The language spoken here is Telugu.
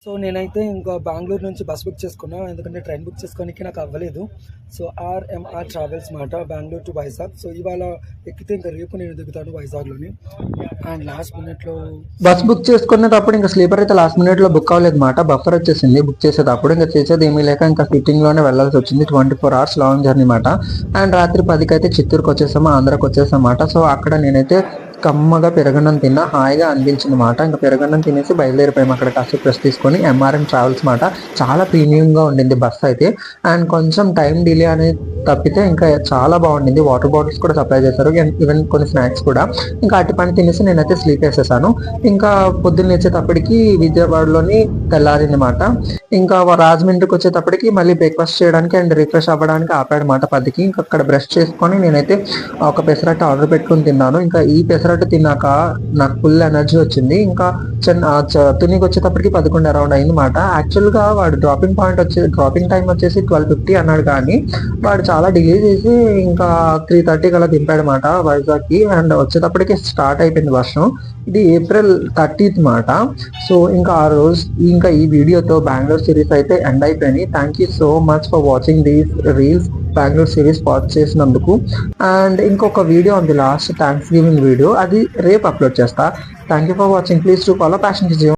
సో నేనైతే ఇంకా బెంగళూరు నుంచి బస్ బుక్ చేసుకున్నా, ఎందుకంటే ట్రైన్ బుక్ చేసుకోనికి నాకు అవ్వలేదు. సో ఆర్ఎంఆర్ ట్రావెల్స్ మాట బెంగళూరు టు వైజాగ్. సో ఇవాళ ఎక్కితే ఇంకా రేపు నేను దిగుతాను వైజాగ్లోని. అండ్ లాస్ట్ మినిట్లో బస్ బుక్ చేసుకునేటప్పుడు ఇంకా స్లీపర్ అయితే లాస్ట్ మినిట్ లో బుక్ అవ్వలేదు మాట. బఫర్ వచ్చేసింది బుక్ చేసేటప్పుడు. ఇంకా చేసేది ఏమీ లేక ఇంకా సిట్టింగ్ లోనే వెళ్లాల్సి వచ్చింది. 24 hours లాంగ్ జర్నీ మాట. అండ్ రాత్రి 10కి అయితే చిత్తూరుకి వచ్చేసాము, ఆంధ్రాకి వచ్చేసామాట. సో అక్కడ నేనైతే కమ్మగా పెరగన్నం తిన్నా, హాయిగా అనిపించింది మాట. ఇంకా పెరగన్నం తినేసి బయలుదేరిపోయాము. అక్కడ కాసేపు రెస్ట్ తీసుకొని ఎంఆర్ఎం ట్రావెల్స్ మాట. చాలా ప్రీమియం గా ఉండింది బస్ అయితే. అండ్ కొంచెం టైం డిలే అనేది తప్పితే ఇంకా చాలా బాగుండింది. వాటర్ బాటిల్స్ కూడా సప్లై చేశారు, ఈవెన్ కొన్ని స్నాక్స్ కూడా. ఇంకా అటు పని తినేసి నేనైతే స్లీప్ వేసేసాను. ఇంకా పొద్దున్న వచ్చేటప్పటికి విజయవాడలోని తెల్లారింది మాట. ఇంకా రాజమండ్రికి వచ్చేటప్పటికి మళ్ళీ బ్రేక్ఫాస్ట్ చేయడానికి అండ్ రిఫ్రెష్ అవ్వడానికి ఆపాడమాట 10కి. ఇంకా అక్కడ బ్రష్ చేసుకొని నేనైతే ఒక పెసరట్టు ఆర్డర్ పెట్టుకుని తిన్నాను. ఇంకా ఈ పెసరట్టు తిన్నాక నాకు ఫుల్ ఎనర్జీ వచ్చింది. ఇంకా తునికి వచ్చేటప్పటికి 11 అరౌండ్ అయింది మాట. యాక్చువల్ గా వాడు డ్రాపింగ్ టైం వచ్చేసి 12:50 అన్నాడు, కానీ వాడు చాలా డిలే చేసి ఇంకా 3:30 అలా దింపాడు మాట వైజాగ్ కి. అండ్ వచ్చేటప్పటికి స్టార్ట్ అయిపోయింది వర్షం. ఇది April 30th మాట. సో ఇంకా ఆ రోజు ఇంకా ఈ వీడియోతో బెంగళూరు సిరీస్ అయితే ఎండ్ అయిపోయినాయి. Thank you so much for watching these reels. Bengaluru series watch చేసినందుకు. అండ్ ఇంకొక వీడియో ఉంది లాస్ట్ థ్యాంక్స్ గివింగ్ వీడియో, అది రేపు అప్లోడ్ చేస్తా. Thank you for watching. Please to follow passion.